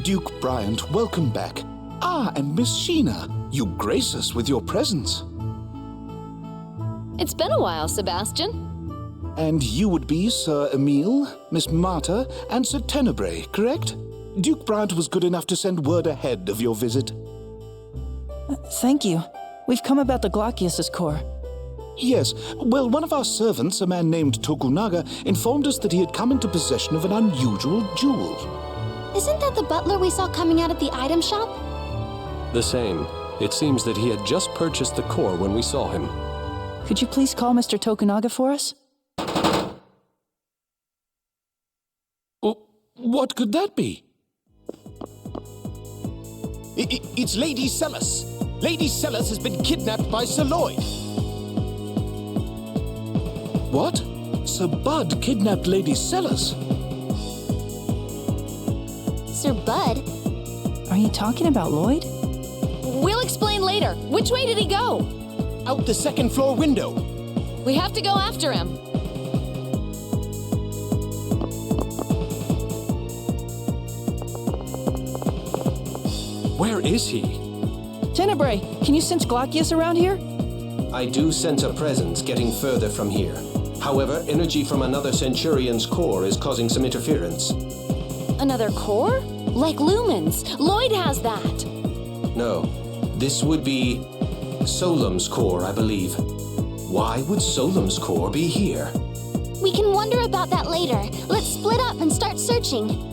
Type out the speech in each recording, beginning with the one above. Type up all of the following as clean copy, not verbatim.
Duke Bryant, welcome back. Ah, and Miss Sheena, you grace us with your presence. It's been a while, Sebastian. And you would be Sir Emile, Miss Marta, and Sir Tenebrae, correct? Duke Bryant was good enough to send word ahead of your visit. Thank you. We've come about the Glaucius's core. Yes, well, one of our servants, a man named Tokunaga, informed us that he had come into possession of an unusual jewel. Isn't that the butler we saw coming out at the item shop? The same. It seems that he had just purchased the core when we saw him. Could you please call Mr. Tokunaga for us? What could that be? It's Lady Celis. Lady Celis has been kidnapped by Sir Lloyd. What? Sir Bud kidnapped Lady Celis? Sir Bud? Are you talking about Lloyd? We'll explain later. Which way did he go? Out the second floor window. We have to go after him. Where is he? Tenebrae, can you sense Glaucius around here? I do sense a presence getting further from here. However, energy from another Centurion's core is causing some interference. Another core? Like lumens. Lloyd has that. No, this would be Solum's core, I believe. Why would Solum's core be here? We can wonder about that later. Let's split up and start searching.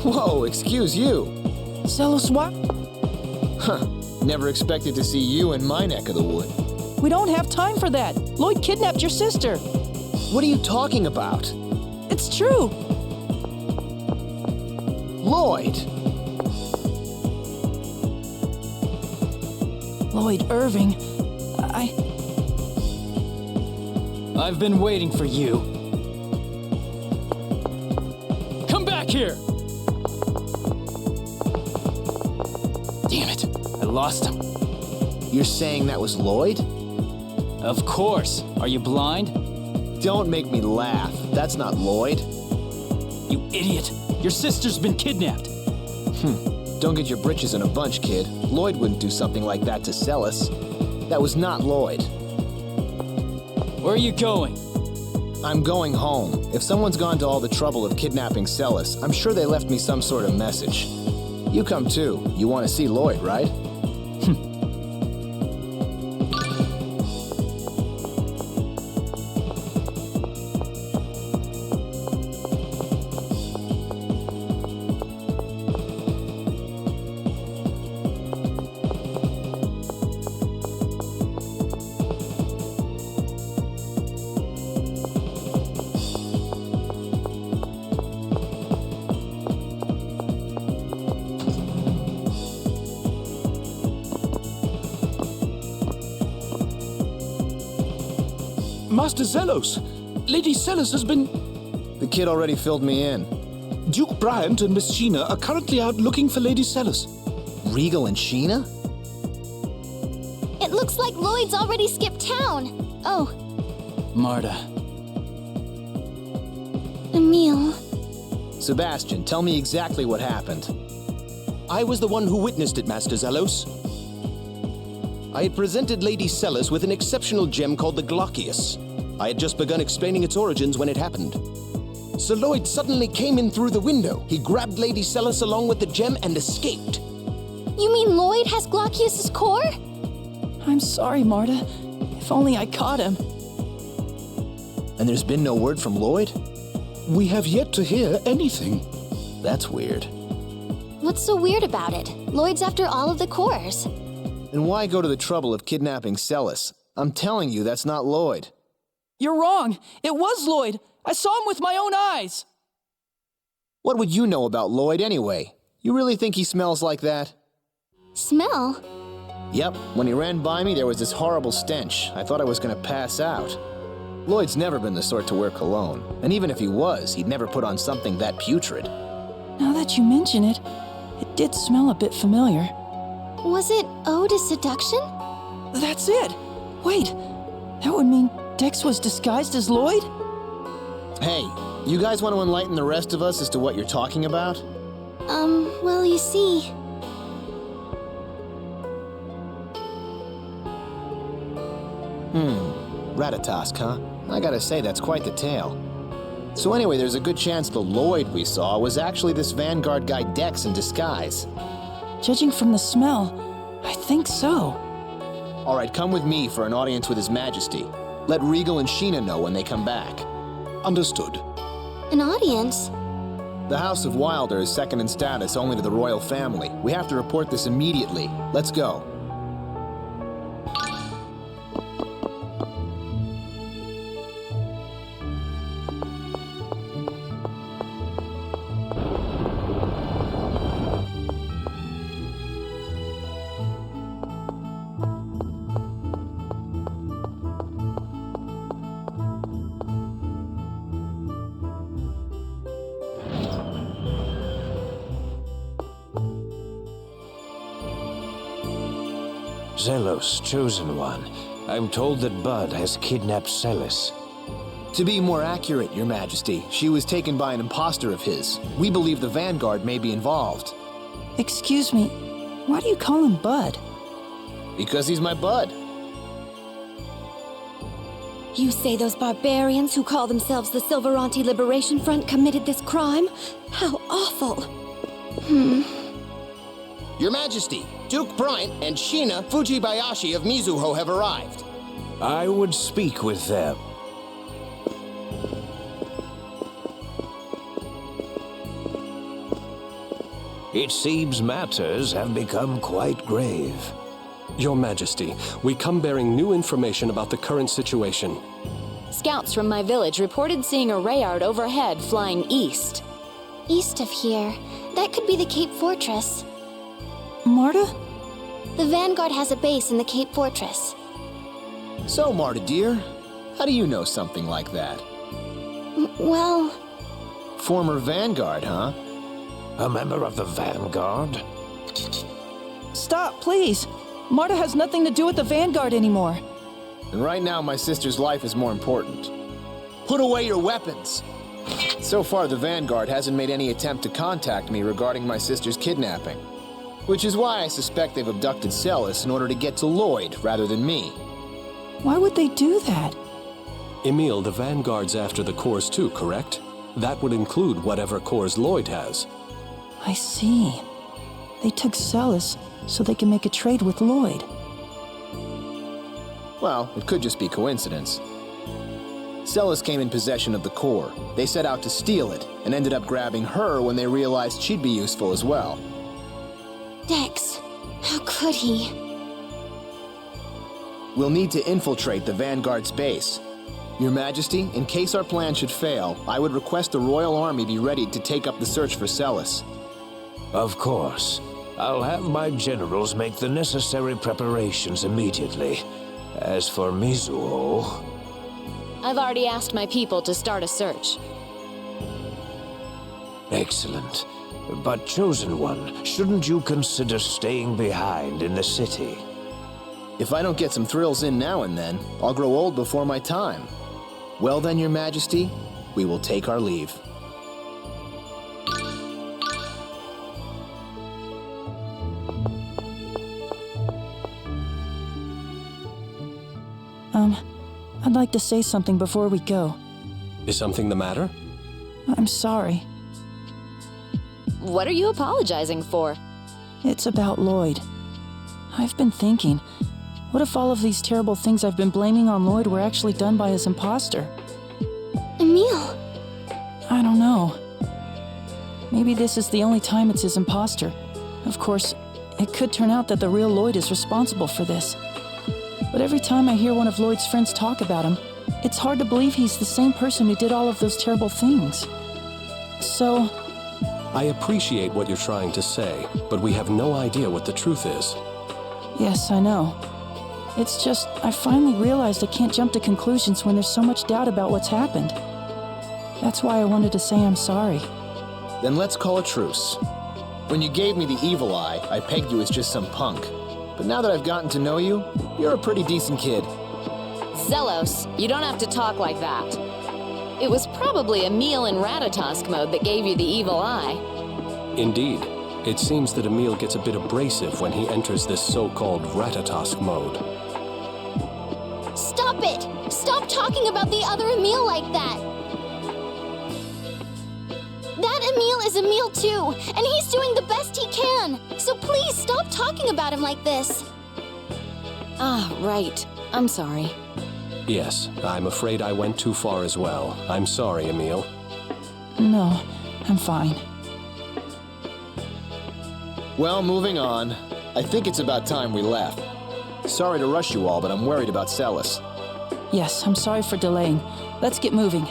Whoa, excuse you. Celis, what? Huh, never expected to see you in my neck of the wood. We don't have time for that. Lloyd kidnapped your sister. What are you talking about? It's true. Lloyd! Lloyd Irving. I've been waiting for you. Come back here! Damn it, I lost him. You're saying that was Lloyd? Of course. Are you blind? Don't make me laugh. That's not Lloyd. You idiot! Your sister's been kidnapped. Don't get your britches in a bunch, kid. Lloyd wouldn't do something like that to Celis. That was not Lloyd. Where are you going? I'm going home. If someone's gone to all the trouble of kidnapping Celis, I'm sure they left me some sort of message. You come too. You want to see Lloyd, right? Master Zelos, Lady Celis has been... The kid already filled me in. Duke Bryant and Miss Sheena are currently out looking for Lady Celis. Regal and Sheena? It looks like Lloyd's already skipped town. Oh, Marta. Emile. Sebastian, tell me exactly what happened. I was the one who witnessed it, Master Zelos. I had presented Lady Celis with an exceptional gem called the Glaucius. I had just begun explaining its origins when it happened. Sir Lloyd suddenly came in through the window. He grabbed Lady Celis along with the gem and escaped. You mean Lloyd has Glaucius's core? I'm sorry, Marta. If only I caught him. And there's been no word from Lloyd? We have yet to hear anything. That's weird. What's so weird about it? Lloyd's after all of the cores. Then why go to the trouble of kidnapping Celis? I'm telling you, that's not Lloyd. You're wrong. It was Lloyd. I saw him with my own eyes. What would you know about Lloyd anyway? You really think he smells like that? Smell? Yep, when he ran by me, there was this horrible stench. I thought I was gonna pass out. Lloyd's never been the sort to wear cologne, and even if he was, he'd never put on something that putrid. Now that you mention it, it did smell a bit familiar. Was it Ode to Seduction? That's it! Wait, that would mean Dex was disguised as Lloyd? Hey, you guys want to enlighten the rest of us as to what you're talking about? Well, you see... Ratatosk, huh? I gotta say, that's quite the tale. So anyway, there's a good chance the Lloyd we saw was actually this Vanguard guy Dex in disguise. Judging from the smell, I think so. Alright, come with me for an audience with His Majesty. Let Regal and Sheena know when they come back. Understood. An audience? The House of Wilder is second in status only to the royal family. We have to report this immediately. Let's go. Zelos, Chosen One. I'm told that Bud has kidnapped Celis. To be more accurate, Your Majesty, she was taken by an imposter of his. We believe the Vanguard may be involved. Excuse me, why do you call him Bud? Because he's my bud. You say those barbarians who call themselves the Silveranti Liberation Front committed this crime? How awful. Your Majesty, Duke Bryant and Sheena Fujibayashi of Mizuho have arrived. I would speak with them. It seems matters have become quite grave. Your Majesty, we come bearing new information about the current situation. Scouts from my village reported seeing a Rayard overhead flying east. East of here. That could be the Cape Fortress. Marta? The Vanguard has a base in the Cape Fortress. So, Marta dear, how do you know something like that? Well... Former Vanguard, huh? A member of the Vanguard? Stop, please! Marta has nothing to do with the Vanguard anymore. And right now, my sister's life is more important. Put away your weapons! So far, the Vanguard hasn't made any attempt to contact me regarding my sister's kidnapping. Which is why I suspect they've abducted Celis in order to get to Lloyd rather than me. Why would they do that? Emil, the Vanguard's after the cores too, correct? That would include whatever cores Lloyd has. I see. They took Celis so they can make a trade with Lloyd. Well, it could just be coincidence. Celis came in possession of the core. They set out to steal it, and ended up grabbing her when they realized she'd be useful as well. Dex, how could he? We'll need to infiltrate the Vanguard's base. Your Majesty, in case our plan should fail, I would request the Royal Army be ready to take up the search for Celis. Of course. I'll have my generals make the necessary preparations immediately. As for Mizuho... I've already asked my people to start a search. Excellent. But, Chosen One, shouldn't you consider staying behind in the city? If I don't get some thrills in now and then, I'll grow old before my time. Well then, Your Majesty, we will take our leave. I'd like to say something before we go. Is something the matter? I'm sorry. What are you apologizing for? It's about Lloyd. I've been thinking, what if all of these terrible things I've been blaming on Lloyd were actually done by his imposter? Emil! I don't know. Maybe this is the only time it's his imposter. Of course, it could turn out that the real Lloyd is responsible for this. But every time I hear one of Lloyd's friends talk about him, it's hard to believe he's the same person who did all of those terrible things. So... I appreciate what you're trying to say, but we have no idea what the truth is. Yes, I know. It's just, I finally realized I can't jump to conclusions when there's so much doubt about what's happened. That's why I wanted to say I'm sorry. Then let's call a truce. When you gave me the evil eye, I pegged you as just some punk. But now that I've gotten to know you, you're a pretty decent kid. Zelos, you don't have to talk like that. It was probably Emil in Ratatosk mode that gave you the evil eye. Indeed. It seems that Emil gets a bit abrasive when he enters this so-called Ratatosk mode. Stop it! Stop talking about the other Emil like that! That Emil is Emil too, and he's doing the best he can! So please stop talking about him like this! Ah, right. I'm sorry. Yes, I'm afraid I went too far as well. I'm sorry, Emil. No, I'm fine. Well, moving on. I think it's about time we left. Sorry to rush you all, but I'm worried about Celis. Yes, I'm sorry for delaying. Let's get moving.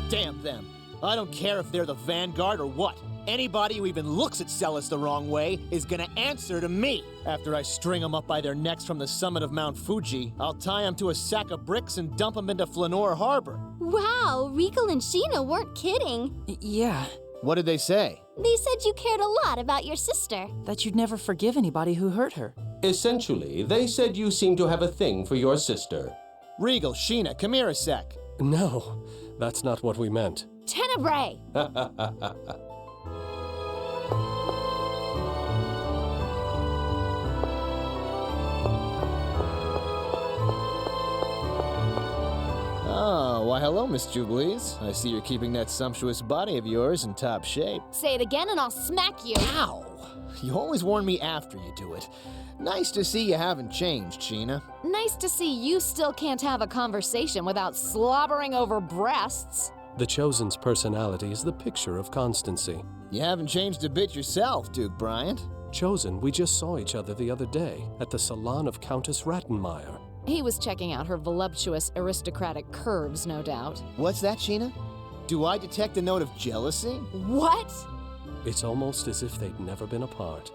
Damn them. I don't care if they're the Vanguard or what. Anybody who even looks at Celis the wrong way is gonna answer to me. After I string them up by their necks from the summit of Mount Fuji, I'll tie them to a sack of bricks and dump them into Flanor Harbor. Wow, Rico and Sheena weren't kidding. Yeah. What did they say? They said you cared a lot about your sister. That you'd never forgive anybody who hurt her. Essentially, they said you seem to have a thing for your sister. Regal, Sheena, come here a sec. No, that's not what we meant. Tenebrae! Oh, why hello, Miss Jubilees. I see you're keeping that sumptuous body of yours in top shape. Say it again and I'll smack you. Ow! You always warn me after you do it. Nice to see you haven't changed, Sheena. Nice to see you still can't have a conversation without slobbering over breasts. The Chosen's personality is the picture of constancy. You haven't changed a bit yourself, Duke Bryant. Chosen, we just saw each other the other day at the salon of Countess Rattenmeyer. He was checking out her voluptuous aristocratic curves, no doubt. What's that, Sheena? Do I detect a note of jealousy? What? It's almost as if they'd never been apart.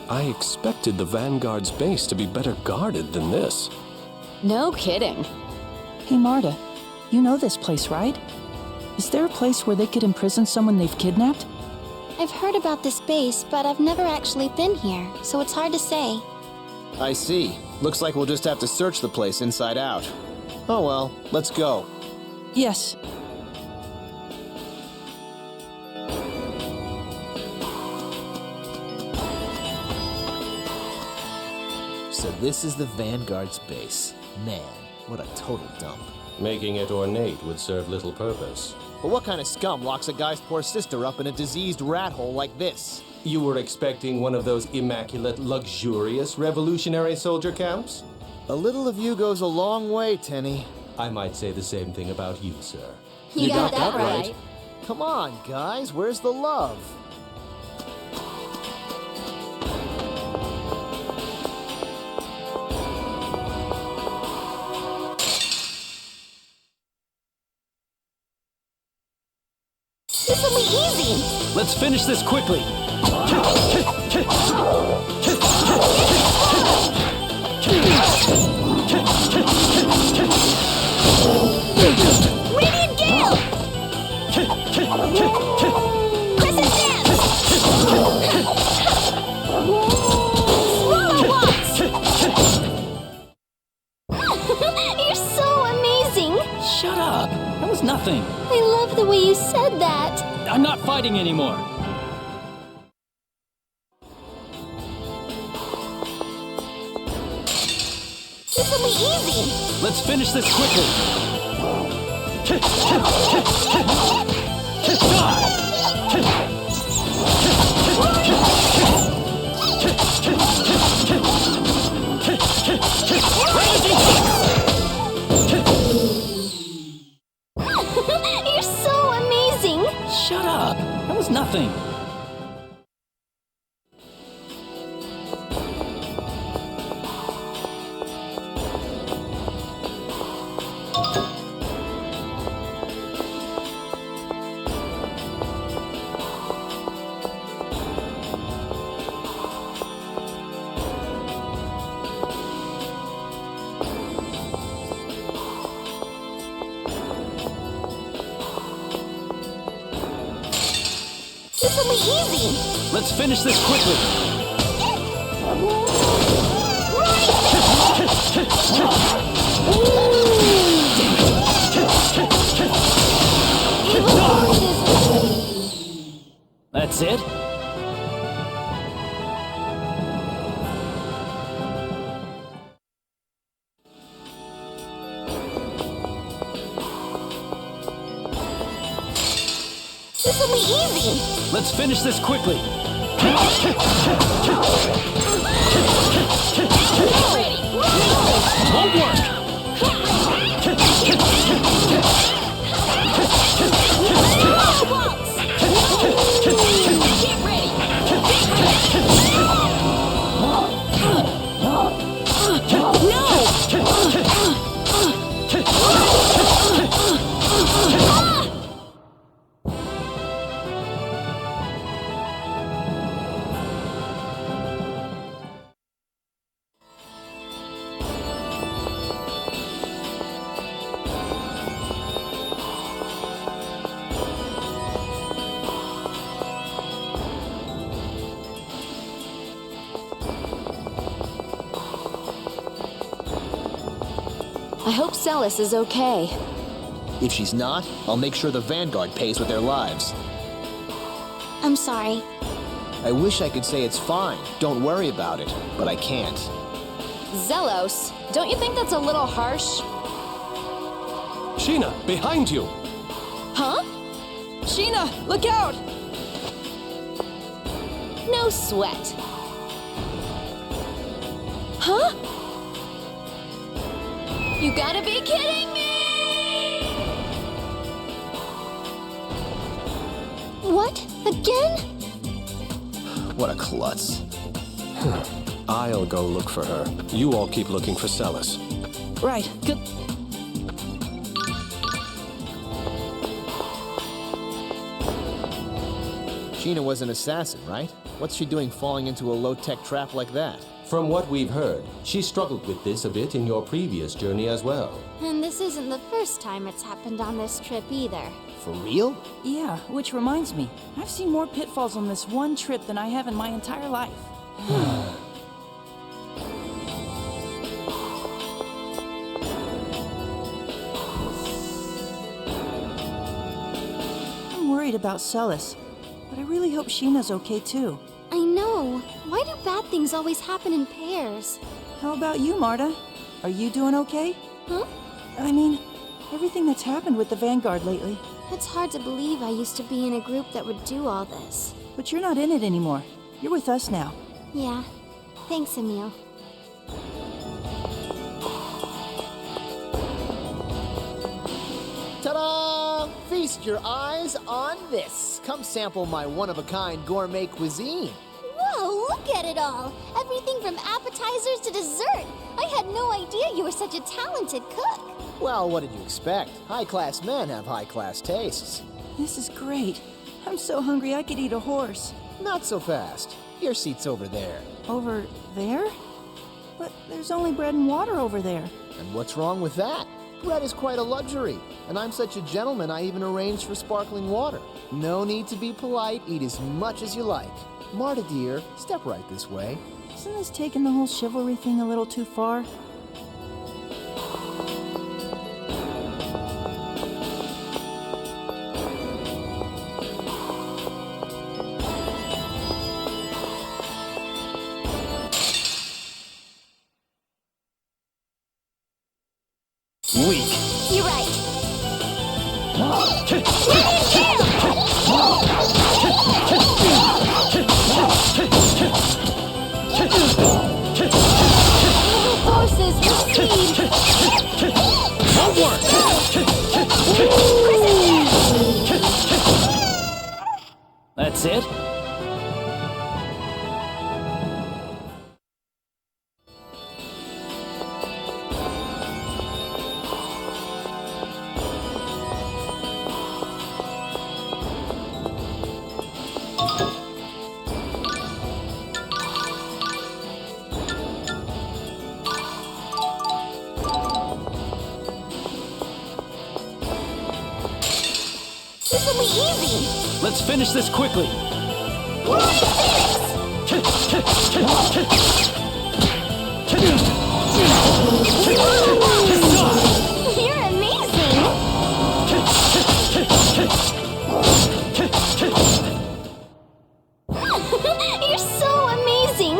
I expected the Vanguard's base to be better guarded than this. No kidding. Hey, Marta, you know this place, right? Is there a place where they could imprison someone they've kidnapped? I've heard about this base, but I've never actually been here, so it's hard to say. I see. Looks like we'll just have to search the place inside out. Oh well, let's go. Yes. So this is the Vanguard's base. Man, what a total dump. Making it ornate would serve little purpose. But what kind of scum locks a guy's poor sister up in a diseased rat hole like this? You were expecting one of those immaculate, luxurious revolutionary soldier camps? A little of you goes a long way, Tenny. I might say the same thing about you, sir. You got that right. Come on, guys, where's the love? This'll be easy! Let's finish this quickly. Radiant Gale! Crescent Dance! Swallow Waltz! You're so amazing! Shut up! That was nothing. I love the way you said that. I'm not fighting anymore. This will be easy. Let's finish this quickly. You're so amazing. Shut up! That was nothing. This will be easy. Let's finish this quickly. That's it? This will be easy. Let's finish this quickly. Ready. Won't work. Waltz. Get ready. I hope Celis is okay. If she's not, I'll make sure the Vanguard pays with their lives. I'm sorry. I wish I could say it's fine, don't worry about it, but I can't. Zelos, don't you think that's a little harsh? Sheena, behind you! Huh? Sheena, look out! No sweat. Huh? You gotta be kidding me! What? Again? What a klutz. I'll go look for her. You all keep looking for Celis. Right, good. Sheena was an assassin, right? What's she doing falling into a low-tech trap like that? From what we've heard, she struggled with this a bit in your previous journey as well. And this isn't the first time it's happened on this trip either. For real? Yeah, which reminds me, I've seen more pitfalls on this one trip than I have in my entire life. I'm worried about Celis, but I really hope Sheena's okay too. I know. Why do bad things always happen in pairs? How about you, Marta? Are you doing okay? Huh? I mean, everything that's happened with the Vanguard lately. It's hard to believe I used to be in a group that would do all this. But you're not in it anymore. You're with us now. Yeah. Thanks, Emil. Ta-da! Feast your eyes on this. Come sample my one-of-a-kind gourmet cuisine. Whoa, look at it all! Everything from appetizers to dessert! I had no idea you were such a talented cook! Well, what did you expect? High-class men have high-class tastes. This is great. I'm so hungry I could eat a horse. Not so fast. Your seat's over there. Over there? But there's only bread and water over there. And what's wrong with that? Bread is quite a luxury, and I'm such a gentleman I even arranged for sparkling water. No need to be polite, eat as much as you like. Marta dear, step right this way. Isn't this taking the whole chivalry thing a little too far? Weak. You're right. Evil forces recede! Won't work. That's it? This will be easy. Let's finish this quickly. You're amazing. You're so amazing.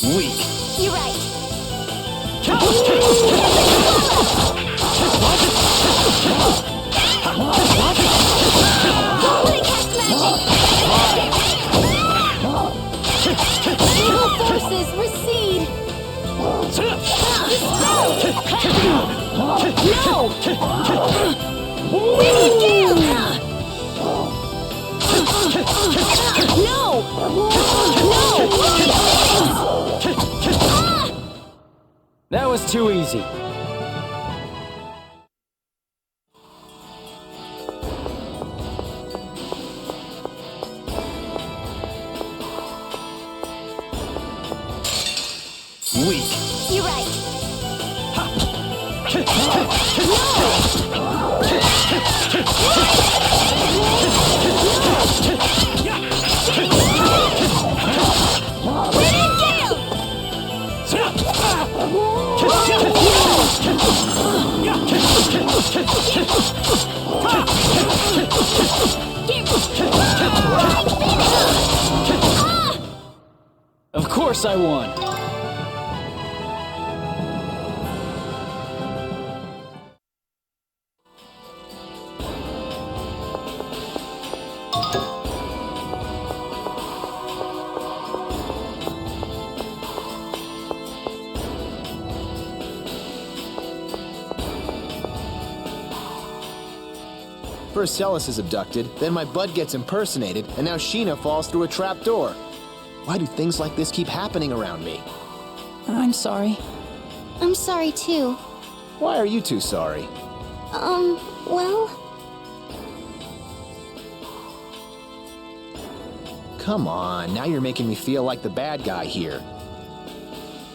Weak. You're right. Holy cast magic! Evil forces recede! That was too easy. Weak. You're right. Of course I won. First Celis is abducted, then my bud gets impersonated, and now Sheena falls through a trap door. Why do things like this keep happening around me? I'm sorry. I'm sorry too. Why are you two sorry? Well... Come on, now you're making me feel like the bad guy here.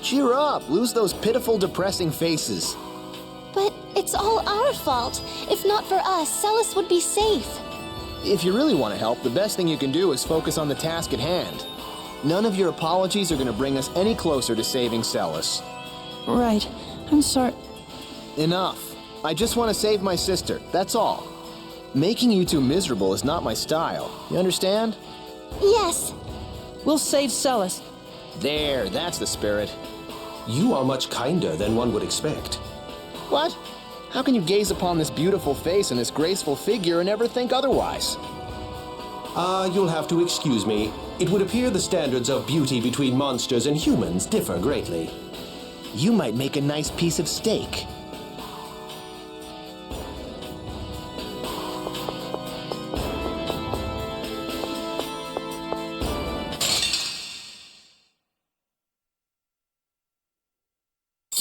Cheer up, lose those pitiful, depressing faces. But it's all our fault. If not for us, Celis would be safe. If you really want to help, the best thing you can do is focus on the task at hand. None of your apologies are going to bring us any closer to saving Celis. Right. I'm sorry. Enough. I just want to save my sister, that's all. Making you two miserable is not my style. You understand? Yes. We'll save Celis. There, that's the spirit. You are much kinder than one would expect. What? How can you gaze upon this beautiful face and this graceful figure and never think otherwise? You'll have to excuse me. It would appear the standards of beauty between monsters and humans differ greatly. You might make a nice piece of steak.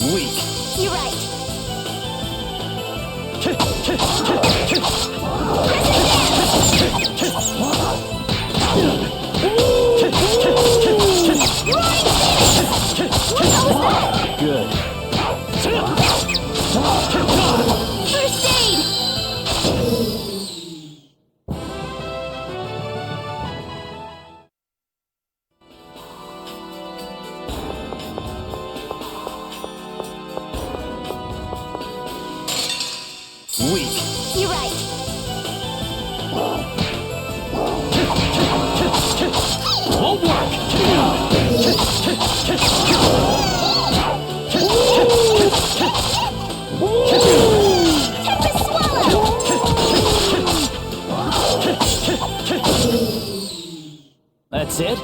Weak. You're right. Good. First aid! Weak. You're right. Won't work. Tempest swallow! That's it?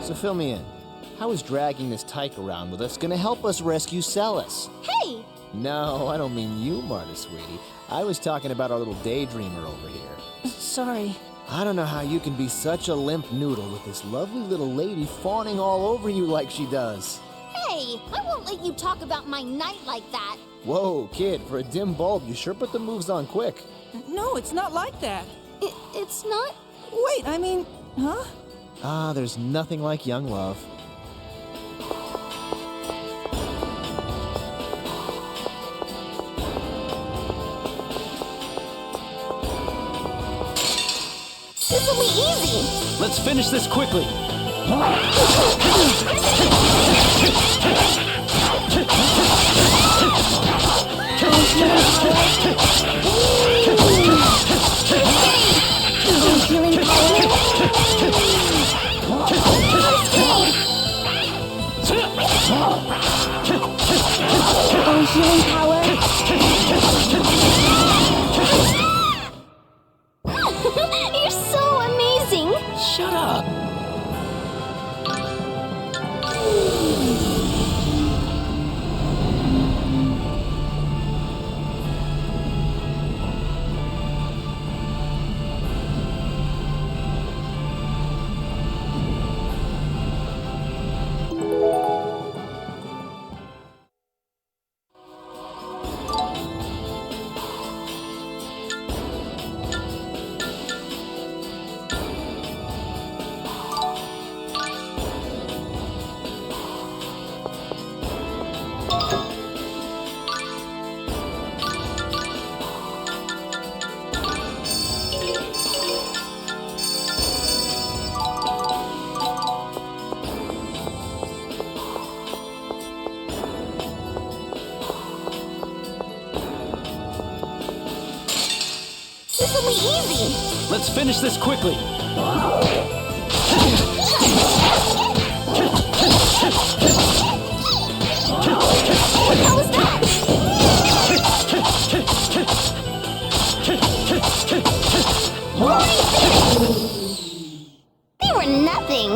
So fill me in. How is dragging this tyke around with us gonna help us rescue Celis? Hey! No, I don't mean you, Marta, sweetie. I was talking about our little daydreamer over here. Sorry. I don't know how you can be such a limp noodle with this lovely little lady fawning all over you like she does. Hey! I won't let you talk about my night like that. Whoa, kid, for a dim bulb, you sure put the moves on quick. No, it's not like that. It's not... Wait, I mean, huh? Ah, there's nothing like young love. This'll be easy! Let's finish this quickly. Healing power! Oh, healing power! You're so amazing! Shut up. This'll be easy! Let's finish this quickly. What the hell was that? They were nothing!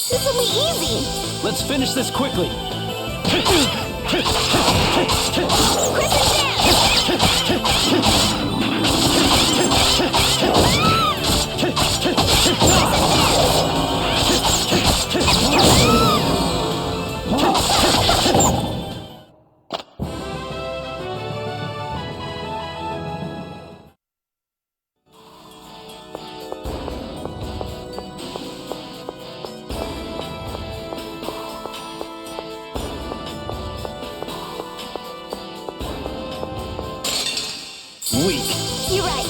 This'll be easy. Let's finish this quickly. Weak. You're right.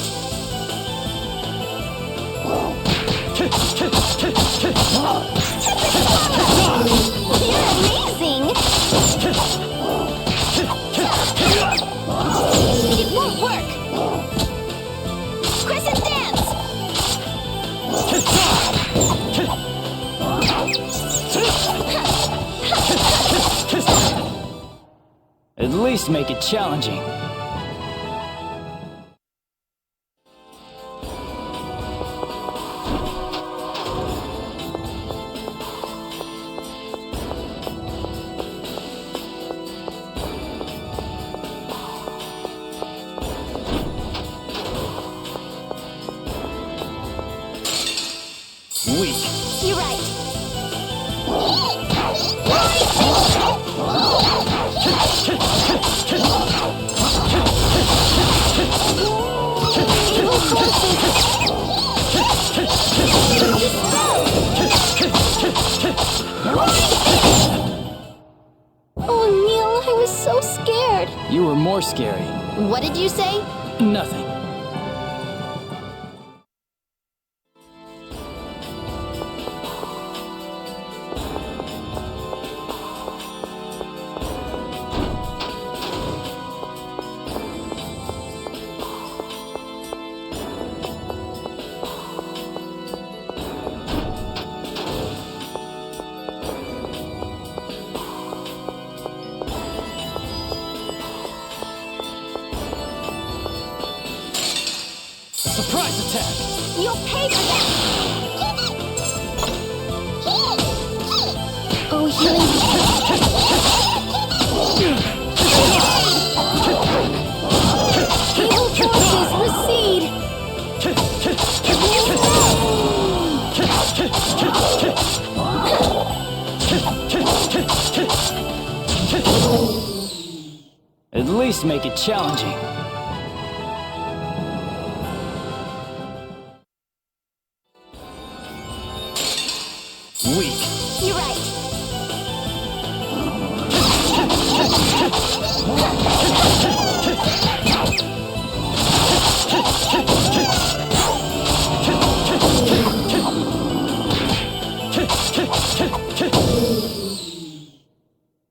You're amazing! It won't work! Crescent dance! At least make it challenging. Weak. You're right. Evil forces. Oh, Neil, I was so scared. You were more scary. What did you say? Nothing. Surprise attack! You'll pay for that! Oh, healing. Evil forces recede! At least make it challenging. Weak. You're right.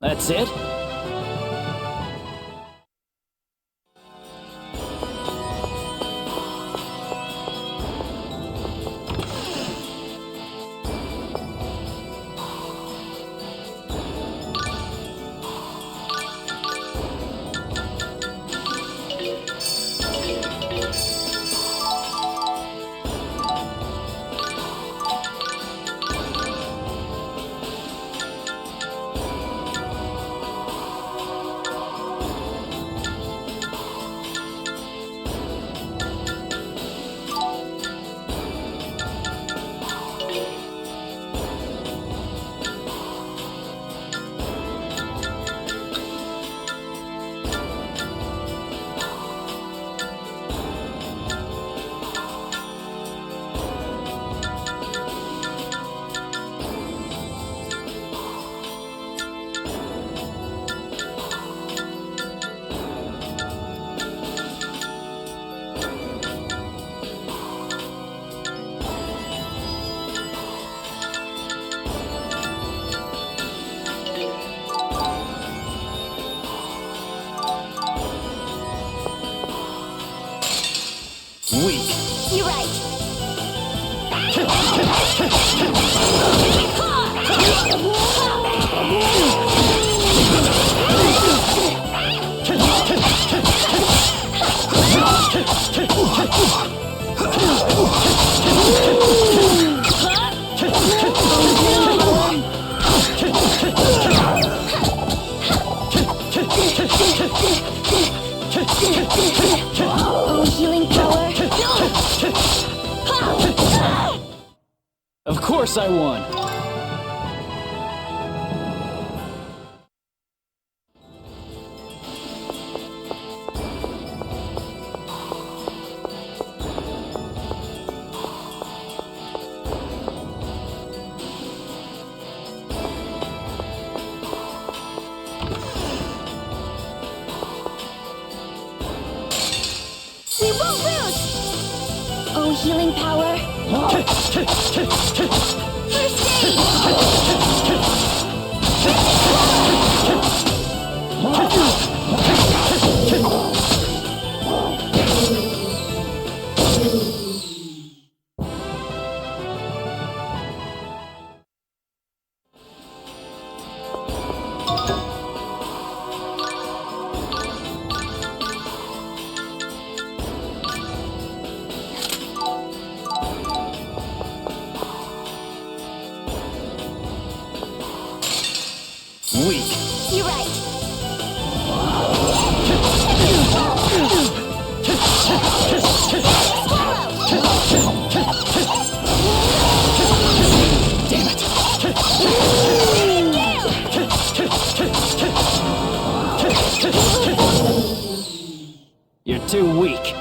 That's it? Weak. You're right. Of course I won! We won't lose! Oh, healing power. First Weak. You're right. You're too weak.